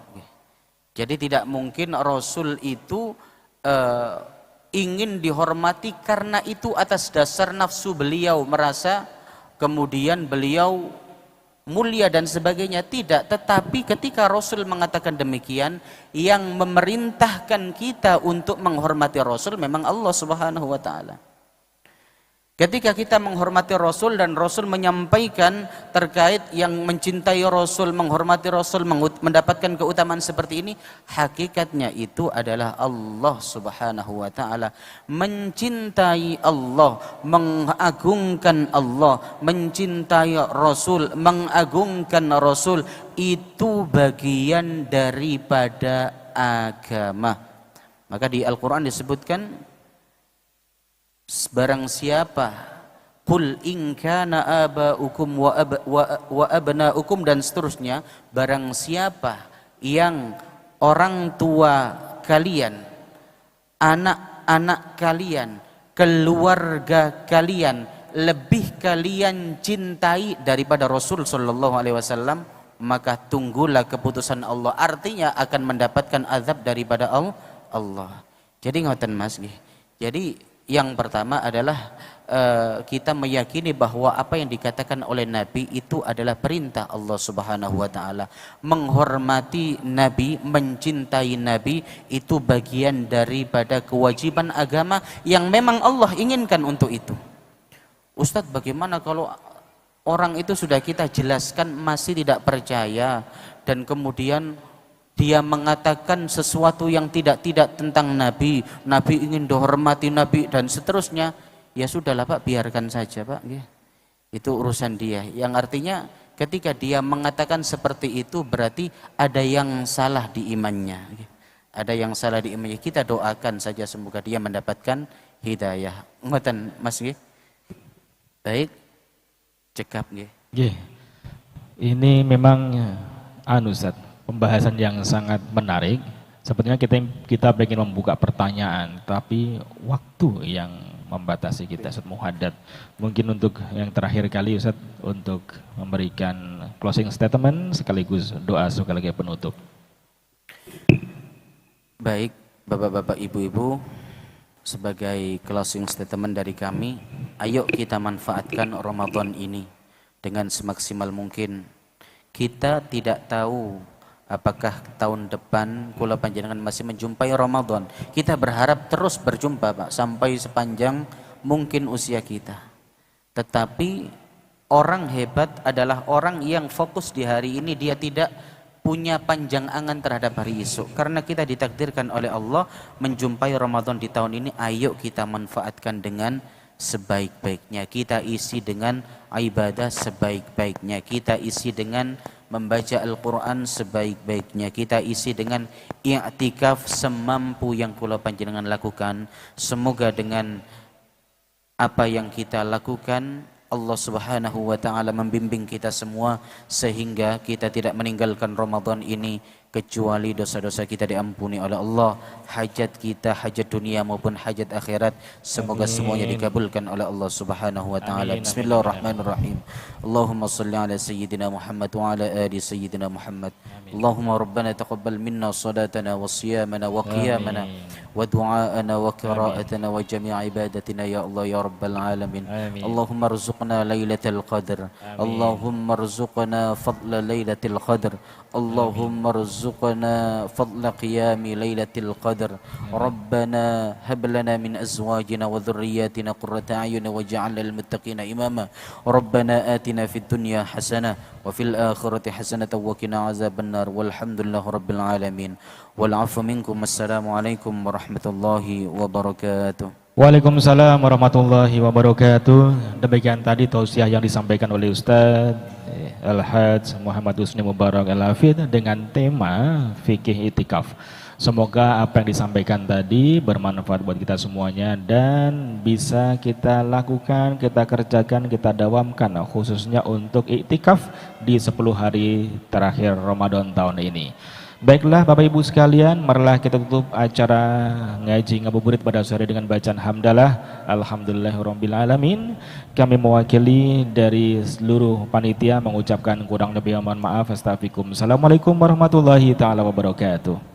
B: Jadi tidak mungkin Rasul itu ingin dihormati karena itu atas dasar nafsu beliau, merasa kemudian beliau mulia dan sebagainya. Tidak, tetapi ketika Rasul mengatakan demikian, yang memerintahkan kita untuk menghormati Rasul memang Allah Subhanahu wa taala. Ketika kita menghormati Rasul dan Rasul menyampaikan terkait yang mencintai Rasul, menghormati Rasul, mendapatkan keutamaan seperti ini, hakikatnya itu adalah Allah Subhanahu wa taala. Mencintai Allah, mengagungkan Allah, mencintai Rasul, mengagungkan Rasul, itu bagian daripada agama. Maka di Al-Qur'an disebutkan, barang siapa, qul in kana abaukum wa abnaukum dan seterusnya, barang siapa yang orang tua kalian, anak-anak kalian, keluarga kalian lebih kalian cintai daripada Rasul sallallahu alaihi wasallam, maka tunggulah keputusan Allah. Artinya akan mendapatkan azab daripada Allah. Jadi ngoten Mas nggih. Jadi yang pertama adalah kita meyakini bahwa apa yang dikatakan oleh Nabi itu adalah perintah Allah Subhanahu wa taala. Menghormati Nabi, mencintai Nabi itu bagian daripada kewajiban agama yang memang Allah inginkan untuk itu. Ustadz, bagaimana kalau orang itu sudah kita jelaskan masih tidak percaya dan kemudian dia mengatakan sesuatu yang tidak tentang Nabi, Nabi ingin dihormati Nabi dan seterusnya, ya sudahlah Pak, biarkan saja Pak. Itu urusan dia. Yang artinya ketika dia mengatakan seperti itu berarti ada yang salah di imannya. Ada yang salah di imannya. Kita doakan saja semoga dia mendapatkan hidayah. Ngoten Mas nggih. Baik. Cekap nggih.
A: Nggih. Ini memang Ustaz, pembahasan yang sangat menarik. Sepertinya kita ingin membuka pertanyaan, tapi waktu yang membatasi kita, Ustaz Muhaddad. Mungkin untuk yang terakhir kali Ustaz, untuk memberikan closing statement sekaligus doa sebagai penutup.
B: Baik, Bapak-bapak, Ibu-ibu, sebagai closing statement dari kami, ayo kita manfaatkan Ramadan ini dengan semaksimal mungkin. Kita tidak tahu apakah tahun depan kula panjenengan masih menjumpai Ramadan. Kita berharap terus berjumpa Pak, sampai sepanjang mungkin usia kita. Tetapi orang hebat adalah orang yang fokus di hari ini, dia tidak punya panjang angan terhadap hari esok. Karena kita ditakdirkan oleh Allah menjumpai Ramadan di tahun ini, ayo kita manfaatkan dengan sebaik-baiknya. Kita isi dengan ibadah sebaik-baiknya. Kita isi dengan membaca Al-Quran sebaik-baiknya. Kita isi dengan i'tikaf semampu yang kula panjenengan lakukan. Semoga dengan apa yang kita lakukan Allah Subhanahu wa taala membimbing kita semua sehingga kita tidak meninggalkan Ramadan ini kecuali dosa-dosa kita diampuni oleh Allah. Hajat kita, hajat dunia maupun hajat akhirat, semoga semuanya dikabulkan oleh Allah Subhanahu wa taala. Bismillahirrahmanirrahim. Allahumma shalli ala sayyidina Muhammad wa ala ali sayyidina Muhammad. Allahumma rabbana taqabbal minna salatana wa siyamana wa qiyamana wa du'aana wa qira'atana wa jami' ibadatina ya Allah ya rabbal alamin. Allahumma arzuqna lailatul qadr. Allahumma arzuqna fadla lailatul qadr. Allahumma arzuqna fadla qiyami lailatul qadr. Rabbana hab lana min azwajina wa dhurriyyatina qurrata a'yun waj'alna lil muttaqina imama. Rabbana atina fid dunya hasanah wa fil akhirati hasanah wa qina azabannar. Walhamdulillahi rabbil alamin. Wal 'afwu minkum. Assalamualaikum warahmatullahi wabarakatuh.
A: Waalaikumsalam warahmatullahi wabarakatuh. Demikian tadi tausiah yang disampaikan oleh Ustadz Al-Hadz Muhammad Husni Mubarak Al-Hafidh dengan tema fikih itikaf. Semoga apa yang disampaikan tadi bermanfaat buat kita semuanya dan bisa kita lakukan, kita kerjakan, kita dawamkan khususnya untuk iktikaf di 10 hari terakhir Ramadan tahun ini. Baiklah Bapak Ibu sekalian, marilah kita tutup acara ngaji ngabuburit pada sore dengan bacaan hamdalah alhamdulillahirabbil alamin. Kami mewakili dari seluruh panitia mengucapkan kurang lebih mohon maaf. Astaghfirullahaladzim. Assalamualaikum warahmatullahi taala wabarakatuh.